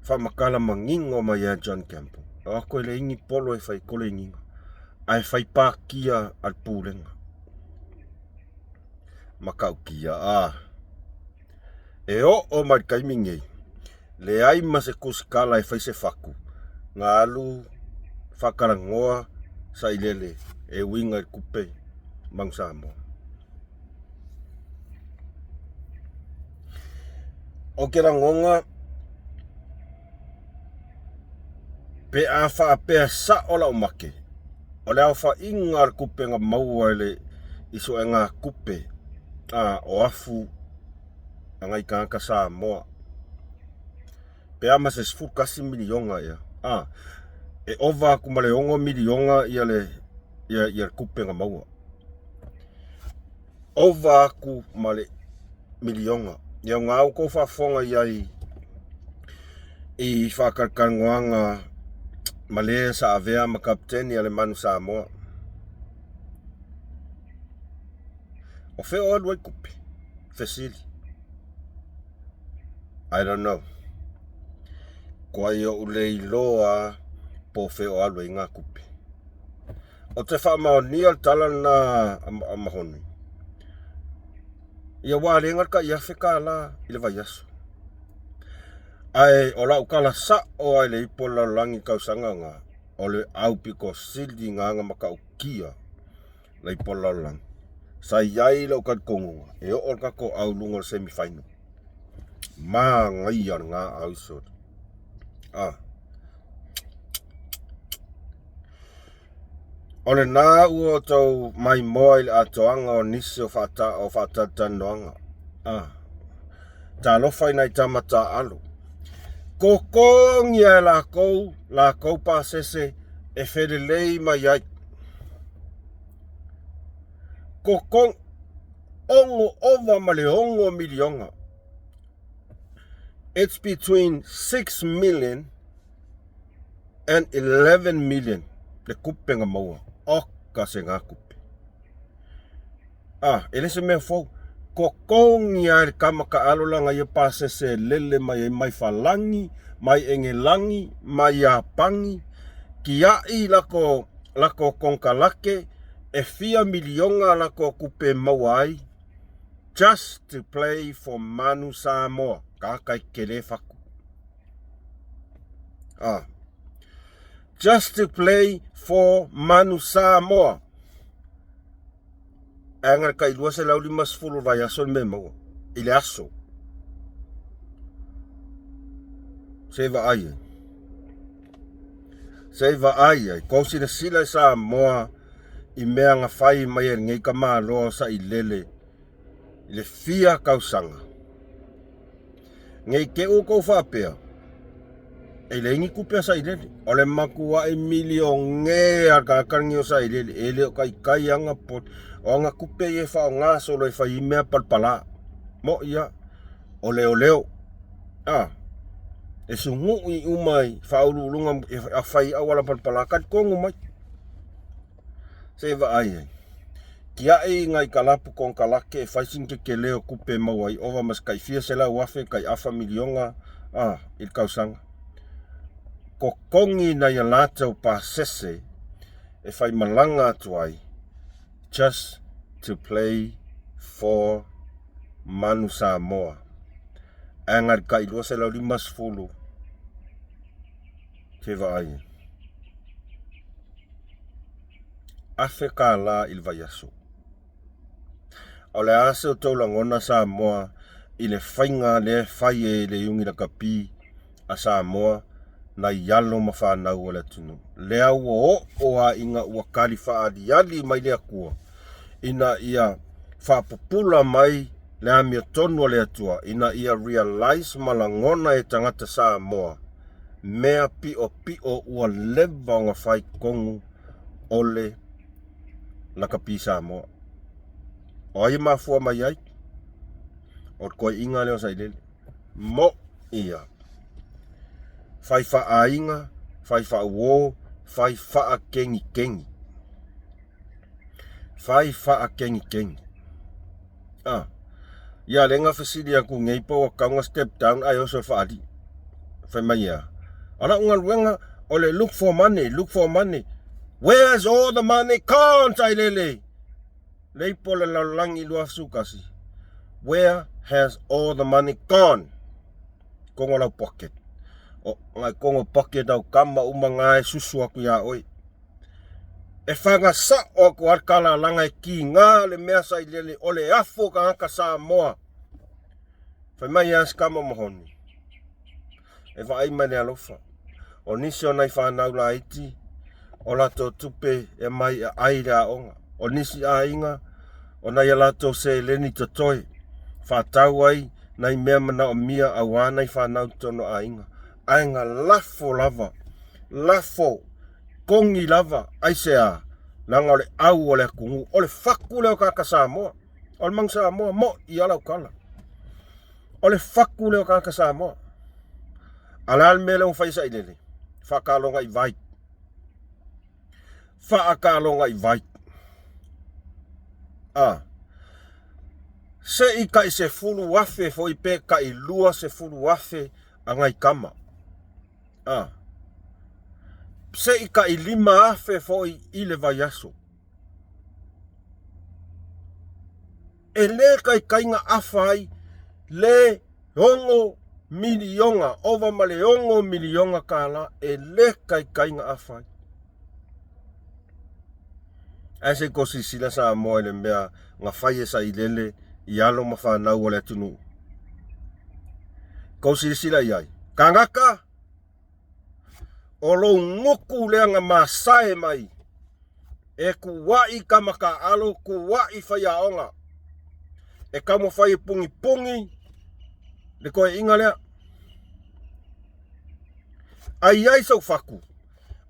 whamakala mangingo mai a John Campbell. O koe le ingi polo e whai kole nginga. Ai whai pākia al pūlenga. Makau kia E o mai kaimingi. Le ai ma se kuskala e whai se whaku. Ngā alu whakarangoa sa ilele e winga i kupe Mang Samoa. O ke rangonga pe a wha pe sa ola o make. O le au wha inga ar kupe ngā maua ele iso e ngā kupe o afu a ngai kāka Samoa. Pe ama se sfukasi milionga ia. E ova aku male ongo milionga ia kupenga maua. Ova aku male milionga. Ia ngau ko whafonga iai I whakakangoanga male sa avea ma kapteni ale Manu Samoa. O feo alwai kupe. Fesili. I don't know. Kwa ia ulei loa po feo alwai ngā kupe. O te whamaonia tala na amahoni. Ia wārengar ka ia whika la ile vai aso. Ai o lau kala sa o ai le ipo la langi kausanga ngā. O le au piko sili ngā maka ukia. Le ipo la langi. Sa iai lau kat kongunga. E o kako au lunga semi-final. Mā ngai ar ngā au sot. Ole nā ua tau mai moil a toanga o nisi o whata tanoanga. Tā lofai nei tamata alu. Ko kongi e la kou pa sese e wherelei mai ai. Ko kong ongo ova male ongo milionga. It's between 6 million and 11 million. Le kupenga maua. Oka se ngā kupe. Ele se mea fau. Ko kongi ai kamaka alolanga ia pase se lele mai falangi, mai engelangi, mai apangi. Ki ai lako konkalake, e fia milionga lako kupe mawai. Just to play for Manu Samoa. Kakai kere faku. Just to play for Manu Samoa. Angar kai lua se lau limas fulu vai aso me mau. Ile aso. Seva ai. Kousi na sila Samoa I mea nga whai mai ngai ka maa loa sa I lele. Ile fia kausanga. Ngai ke o kou whapea. E le ingi kupea sa I lele. Ole makua milio nge arkakangi o sa I lele. Ele o kai anga pot. O nga kupe e whao ngā solo e whai mea palpala. Mo ia. O leo. E sungu I umai. Whao lulunga a whai awala palpala. Kat kongu mai. Seva ai. Kia e ngai kalapu kong kalake e whaising ke leo kupe mawai. Ova mas kai fia sela wafe kai afa milionga. Il kausanga. Ko kongi na ia lātou pa sese. E whai malanga tuai. Just to play for Manu Samoa. Angar kai lua se lau limas fulu. Seva ai. Afe ka la il vai aso. O le ase o tau langona Samoa. I le whainga le whai e le yungi la kapi a Samoa. Na yalo ma whanau o le tunu. Le au o a inga ua kari whaadi ali mai le akua. Ina ia whapupula mai le amia tonu o le atua. Ina ia realize malangona e tangata Samoa. Mea pio ua leva o ngā whai kongu o le lakapi Samoa. O ai mafua mai ai. O koe inga leo sa ilele. Mo ia. Fai wha inga, fai wha uo, fai wha kengi. Fai wha kengi. Ia lenga whasiri aku ngeipo o kaunga step down ai oso whaadi. Fai mai ia. Ara unga luenga, ole look for money. Where's all the money? Can't I lele? Leipo le laulangi lua sukasi. Where has all the money gone? Kongo lau pocket. O ngai kongo pocket au kama umangai susu aku ya oi. E whanga sa o aku arkala langa e ki ngā le mea sa ilele ole afo ka haka Samoa. Whai mai as kama mohoni. E wha mai le alofa. O nisi o nai whanau la iti. O lato tupe e mai a aire a onga. O nisi a inga. O nai a lato se leni totoi. Whatau ai. Nai mea mana o mia a wānai whanau tono a inga. Ainga lafo lava. lafo kongi lava ai sea langa ole au ole kungu ole faku leo kaka Samoa ole mang Samoa mo i ala kala ole faku leo kaka Samoa alal mele un faisa ilele fakalonga i vai faakalonga i vai se i kai se fulu wafe fo i pe kai lua se fulu wafe angai kama se i kai lima afe fo i le vaiaso e le kai kainga afai le hongo milionga over male hongo milionga kala e le kai kainga afai ase kosi sila sa mo le mea nga faye sa ilele ialo mafana wala tunu kosi sila yai kangaka olo ngoku le nga masae mai e kuwai kamaka alo kuwai fayaonga e kamo fai pungi pungi le koe inga lea ai sau faku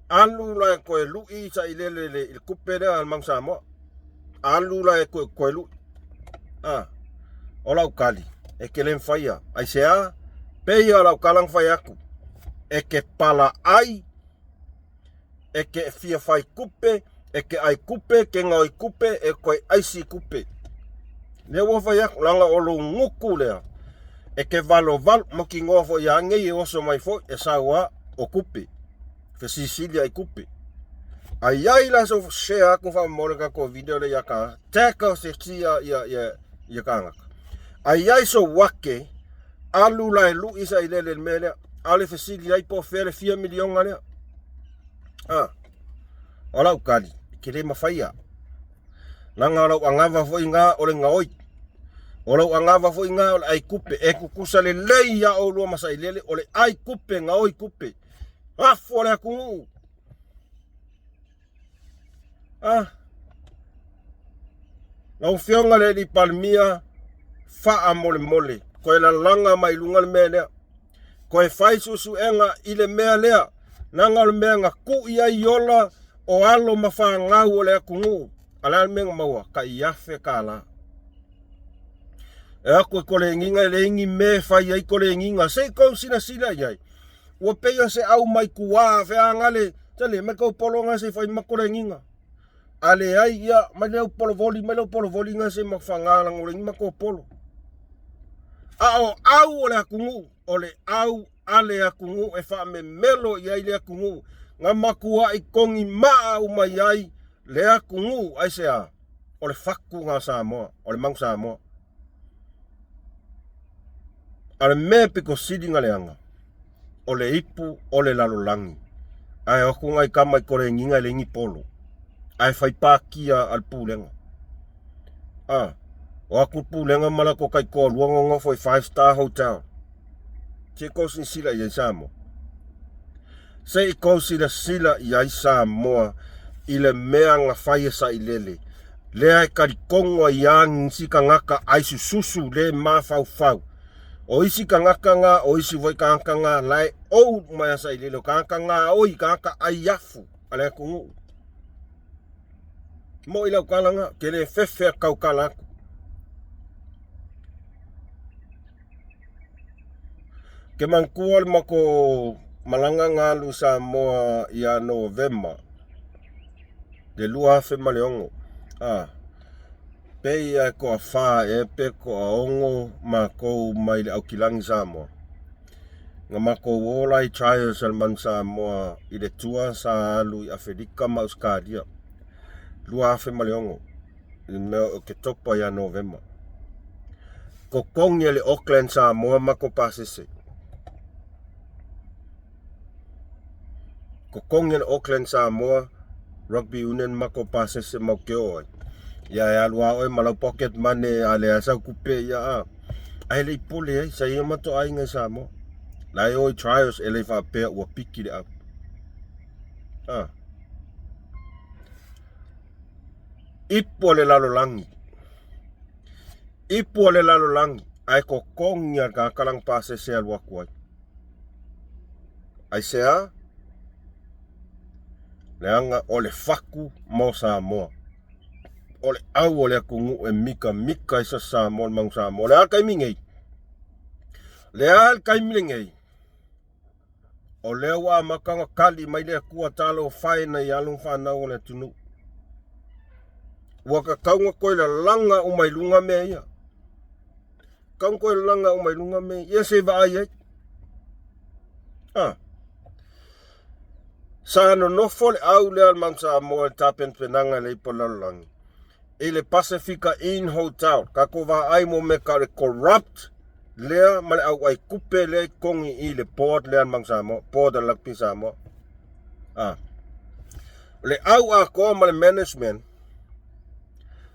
alu la koe lui sa ilele le il kupe lea mang Samoa alu la koe lui olau kali e ke len faya ai sea peia olau kalang fai aku e ke pala ai e ke fia fai kupe e ke ai kupe ke ngoi kupe e koe aisi kupe le wo fai aku langa olo nguku lea e ke valo moki ngofo ya nge oso mai fo e sawa o kupe fe Sicilia ai kupe ai la so share aku fa morga ko video le yaka teka se tia ya kanga ai so wake alu la lu isa ilele mele ale fe Sicilia ai po fere 4 milion ale ola ukali kile mafaya langa ola angava fo inga ole ngaoi ola angava fo inga ole ai kupe e kukusa le lei ya o lo masa ilele ole ai kupe ngaoi kupe fole ku lau fionga le di palmia fa mole mole koe la langa mai lunga le mea koe fai susu enga ile mea lea nanga le mea nga ku ia iola o alo mafa ngau ole kungu ala menga maua ka iafe kala e ako kole nginga le ngi me fai ai kole nginga se ko sila yai o peia se au mai kuā fea ngale tele me ko polonga se fai makore nginga ale ai ia mai le polo voli nga se mafangala ngore ngi mako polo au ole akungu ole au ale akungu e fa me melo ia ile akungu nga makua i kongi maa umai ai le akungu ai sea ole faku nga Samoa ole mang Samoa ale me piko sidi nga leanga ole ipu ole lalolangi ai oku ngai kama i kore nginga le ngi polo ai fai pakia al pulenga o aku pulenga mala ko kai ko luongo foi 5-star hotel che kosi sila ia Samoa se kosi la sila ia Samoa ile mea nga fai sa ilele le ai karikongo yang sika ngaka ai susu le ma fau o isi kangakanga o isi voi kangakanga lai o maya sa ilele kangakanga o i kangaka ayafu ale kungu mo ila kalanga kele fefe kau kalaku ke mangkual mako malanga ngalu Samoa ia November de lua fe maleongo peia ko fa e pe ko ongo mako mai le aukilangi Samoa nga mako wola i trials al man Samoa i le tua sa alu i Afrika ma Australia lua fe maleongo no ke topa ia November ko kongi le Auckland Samoa mako pasese ko kongi le Auckland Samoa rugby union mako pasese mau keo ya lua oi malau pocket money ale asa kupe ya ai le pole sa ia mato ai nga Samoa lai oi trials ele fa pe o piki de ipole lalo langi ai ko kongia ka kalang pasese al wakwai ai sea le anga o le faku mo Samoa. O le au o le kungu e mika isa Samoa mang Samoa. Le a kai mingei. Le a kai mingei. O le wa makanga kali mai le kua talo fai na yalung whanau le tunu. Waka kaunga koe la langa o mai lunga mea ia. Kaunga koe la langa o mai lunga mea ia se vai ai. Sa no nofo le au le almang Samoa tapen penanga le ipolalangi. E le Pacifica Inn Hotel. Kako va ai mo me ka le corrupt lea ma le au ai kupe le kongi i le port le almang Samoa. Port a lakpi Samoa. Le au a ko ma le management.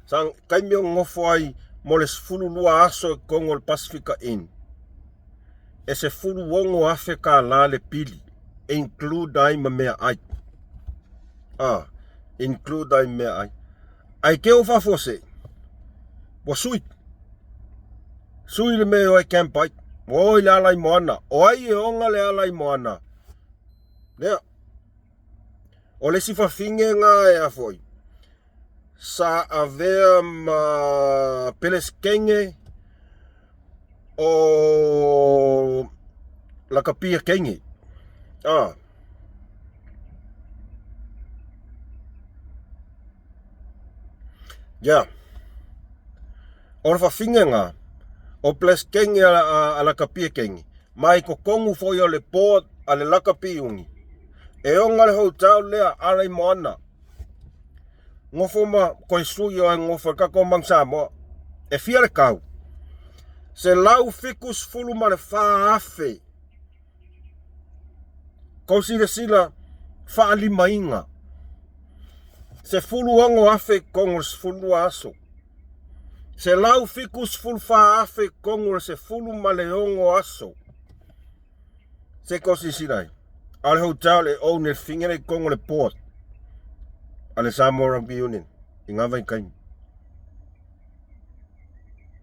Sang kaimio ngofo ai mo le sfulu lua aso kongo le Pacifica Inn. E se fulu wongo afe ka la le pili. Include ai ma mea ai. Include ai mea ai. Ai ke o fafose. Wa sui. Sui le mea ai campai. O i le alai moana. O ai e onga le alai moana. Lea. O le sifa finge ngā e a foi. Sa avea ma peleskenge o la kapia kenge. Ja. O fa finga nga o peleskenge a la kapia kenge. Mai ko kongu foi o le port a le lakapi ungi. E onga le hotel lea alai moana. Ngofo ma koe sui o ngofo kako mang Samoa. E fia le kau. Se lau fikus fulu ma le wha afe. Kau sila wha lima inga. Se fulu ongo afe kongo se fulu aso. Se lau fikus fulu wha afe kongo se fulu ma le ongo aso. Se kau sila. Ale hotel e o ne fingere kongo le port. Ale Samoa Rugby Union. Inga vai kain.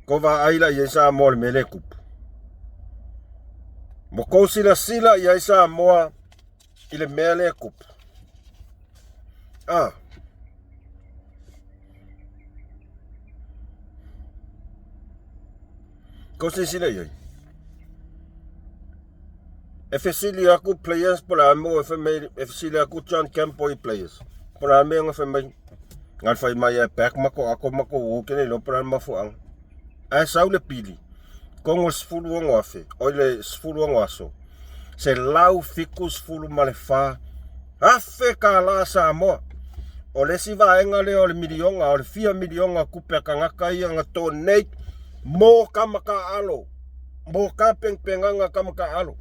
Ko va aila i Samoa le mele kupu. Mo ko sila i Samoa i le mele kupu. Ko sila i. E fesili aku players pola mo e fesili aku John Campo i players. Pola me nga femai ngal fai mai e pek mako ako mako o kene lo pola mafuang. Ai sau le pili. Kongo sfulu ngo afe. Oile sfulu ngo aso. Se lau fikus fulu malefa. Afe ka la Samoa. O le siva enga le o le milionga o le 4 milionga kupe kangaka ia nga donate mo kamaka alo. Mo ka pengpenganga kamaka alo.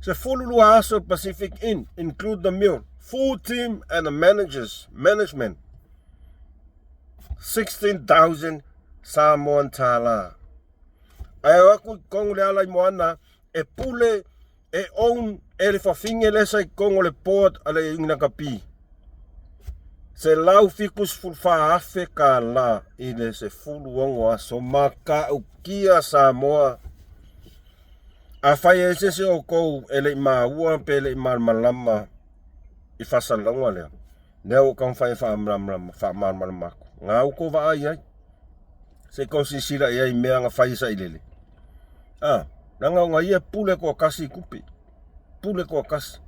Se fulu lua aso Pacific Inn include the meal, full team and the management. 16,000 Samoan tala. Ai aku kongo le alai moana e pule e on e le fafinge le sai kongo le port ale ingna kapi. Se lau fikus fulfa afe ka la i le se fulu ongo aso maka ukia Samoa. A fai e se o kou e le maua pe le malama i fasalonga lea. Neo kan fai fa malama. Nga uko va ai. Se ko sila ia mea nga fai sa ilele. Nanga nga ia pule ko kasi kupi. Pule ko kasi.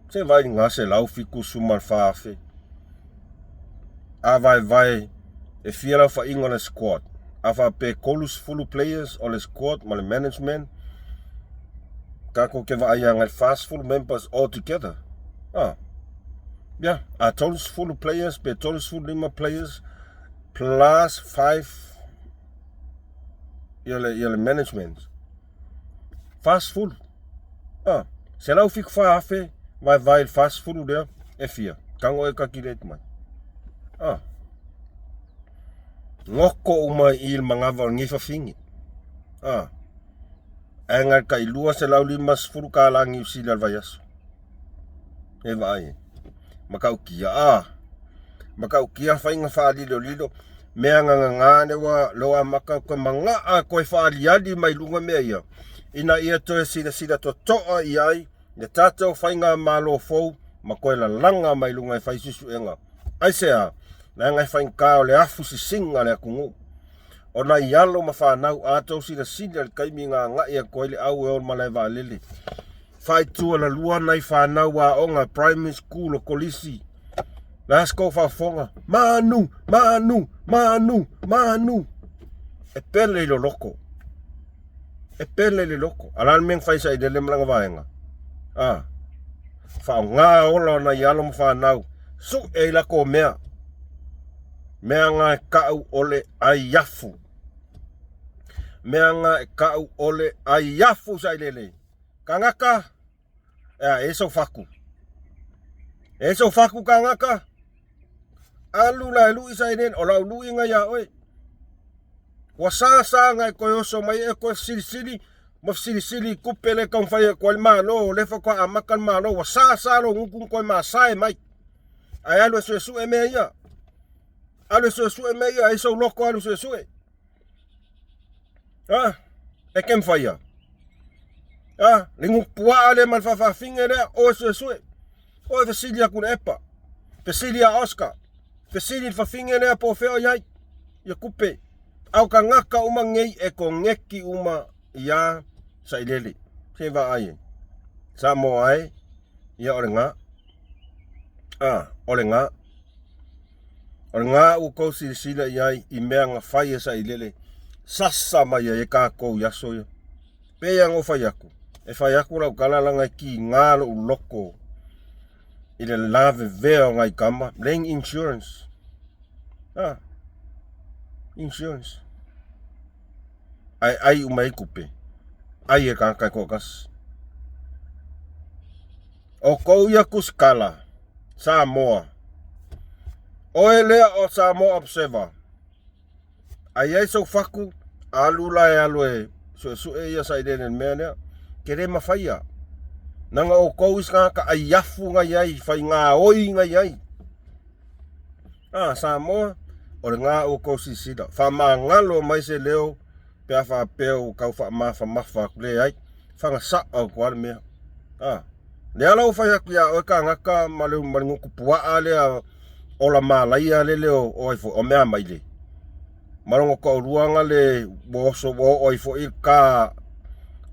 Se vai nga se lau fiku sumal fafe. A vai e fiera fa inga le squad. A fa pe kolus fulu players o le squad ma le management. Kako ke va ai nga fast full members all together. Yeah, a total full players, pe total full 5 players plus 5 yele management. Fast full. Se lau fiku fa afe, vai fast full there, e fia. Kango e kakirete mai. Ngoko uma il mangava ngifa fingi. Engal ka ilua se lau 5 fulu ka langi usila alvayas. E vai. Makaukia fainga faali lilo mea ngangane wa loa maka ko manga a ko faali ali mai lunga mea ia ina ia toe sila toa i ai, le tātou whainga mālo fou, ma koe la langa mai lunga e whaisusu enga. Ai sea, na ngai whainkao le afu si singa le akungu. O na ialo ma whanau atou sila le kaimi ngā ngai a koe le au e o malai wa lili. Whai tua la lua nei whanau a onga primary school o kolisi. La asko whafonga, manu, manu, manu, manu. E pele lo loko. E pele le loko. Alan meng whaisa i dele mlanga vaenga. Whao ngā ola na ialo ma whanau. Su e la ko mea. Mea ngā e kau ole ai yafu. Mea ngā e kau ole ai yafu sai lele. Kangaka. E so faku. E so faku kangaka. Alu la lu isai nen ola lu inga ya oi. Wasasa ngai koe oso mai e koe sili mo sili kupele kong fai koe malo le fa ko amakan malo wasasa lo ngukung koe masai mai. Ai alu su e meia. Alu su e meia e so loko alu su e. E kem fai ya. Lingu pua ale man fa finge le o su e. O Vasilia kun epa. Vasilia Oscar. Vasilia fa finge le po feo yai. Ya kupe. Au ka ngaka uma ngei e ko ngeki uma ia sa ilele. Se va ai. Sa mo ai. Ia ole nga. Ole nga. Ole nga u ko sila iai i mea nga whai sa ilele. Sasa mai e ka kou yaso ia. Pea ngo whai aku. E whai aku rau kalalanga ki ngalo u loko. I le lave veo ngai kama. Leng insurance. Insurance. Ai umai kupe. Ai e kankai kokas. O kou yaku skala. Samoa. Oe lea o Samoa observer. Ai so faku. Alu la e alu e. Su e ia sa idenen mea nea. Kere mawhaia. Nanga o kou iska ka ai yafu ngai ai. Whai ngā oi ngai ai. Samoa. O ngā o kou sisida. Wha ngalo mai se leo. Pea wha peo kau wha mafa kule ai. Whanga sa au kuare mea. Lea lau whai aku ia oe ka ngaka maleu maringoku puaa lea. Ola malaia le leo oifo o mea mai le. Marongo ka uruanga le boso o oifo i ka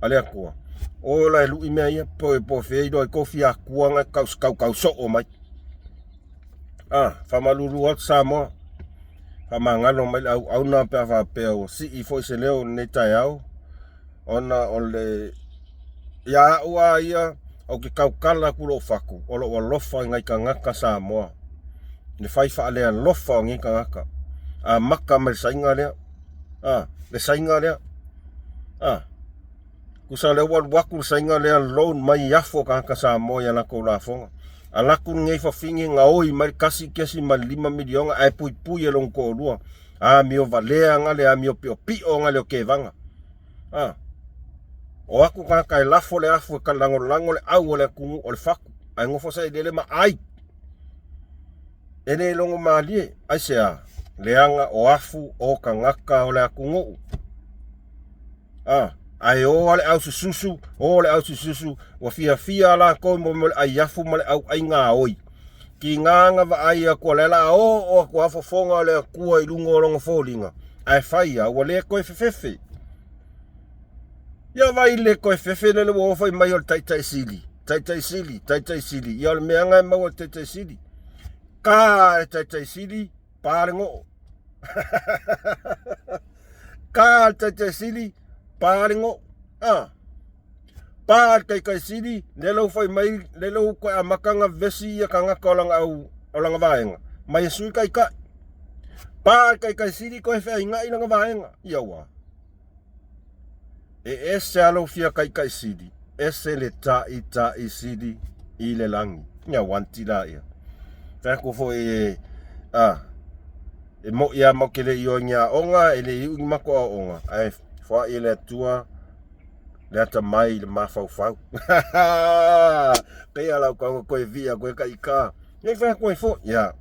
alea kua. Ola e lui mea ia po feido i kofi a kuanga kau so o mai. Whamaluru at Samoa. Whamangalo mai au na pia whapea si i fo se leo ne tai au. Ona o le ia ua ia au ki kaukala kuro whaku. Olo wa lofa ngai ka ngaka Samoa. Le whaifa alea lofa o ngai ka ngaka. Maka mai sainga lea. Le sainga lea. Kusa le waku sainga lea loan mai yafo ka ngaka Samoa ya lako la fonga. Alaku ngai whawhingi ngā oi mai kasi kesi mai 5 milionga ai pui e long ko lua. Mio valea ngale, mio pio ngale o ke vanga. O aku kai lafo le afu ka lango le au le kungu o le faku. Ai ngofo sa idele ma ai. Ene longo maalie, ai sea, leanga o afu o ka ngaka o le akungu. Ai o ale au susu, wa fia la ko mo ai afu mo au ai ngā oi. Ki nganga va ai ko lela o ko afu fonga le kua i lungo longo folinga. Ai faia o le ko fefe. Ya vai le ko fefe le wo fai mai o tai sili. Tai sili. Ya le meanga mo tai sili. Ka tai sili parengo. Ka tai sili parengo. Pa kai sili le lo fai mai le lo ko amakanga vesi ya kanga kolang au olanga vaenga. Mai sui kai ka. Pa kai sili ko fe inga ilanga vaenga. Ya wa. Ese alo fia kai sili. Ese le tai sili i le langi. Nya wanti la ia. Ko fo e mo ia mo kele io nya onga ele i mako onga ai fo ile tua le ata mai le mafau pe ala ko via ko ka nei fa ko fo ya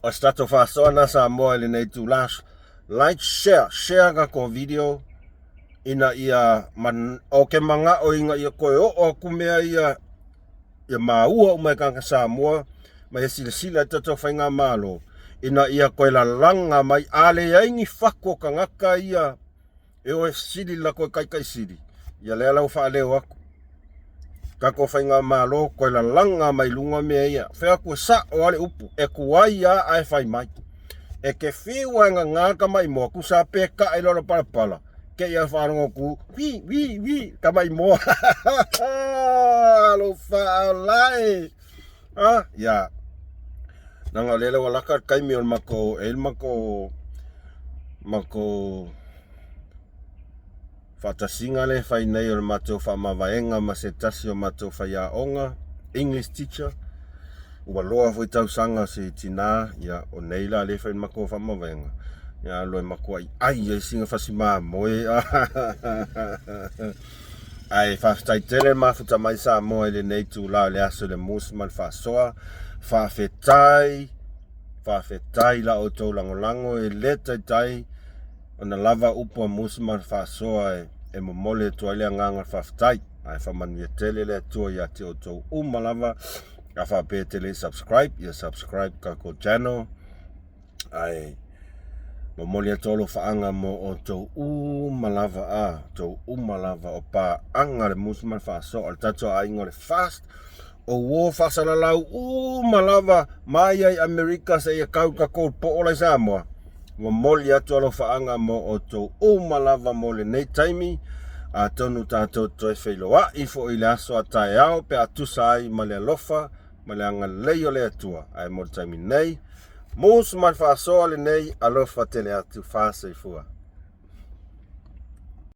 o stato fa sona Samoa le nei tu like share ga ko video ina ia man o ke manga o inga ia koe o kumea ia maua umai kanga Samoa mai sila tato whainga malo ina ia koe la langa mai ale aingi whako ka ngaka ia e o siri la koe kai siri ia lea lau wha leo aku kako whainga malo koe la langa mai lunga mea ia whea kua sa o ale upu e kuai ia ai whai mai e ke whiwa ngaka mai moa ku sa peka e lora pala ke ia whanongo ku wi ka mai moa alo whaolai ya nanga lele walaka kai mi on mako fatasinga le fai nei o matou whamavaenga ma se tasi o matou whai aonga English teacher ua loa foi tau sanga se tina ya o nei la le fai mako whamavaenga ya loe mako ai singa fasima moe ai whaftai tere mafuta mai sa moe le nei tu la le aso le musman whasoa whawhetai la o tau langolango e leta tai o na lava upo musman whasoa e momole tua lea nganga whaftai ai whamanu tele le tua ia te o tau umalava a whapetele subscribe kako channel ai momole tolo whaanga mo o tau umalava o pa anga le musman whasoa o tato a ingo le fast o wo fasala lau malava mai ai Amerika se ia kau ka ko po ola Samoa mo moli atu alo faanga mo o to malava mo le nei taimi a tonu tato toi feiloa ifo i le aso atai au pe atu sai ma le alofa ma le anga leio le atua ai mo taimi nei mus man fa so le nei alofa tele atu fa se fua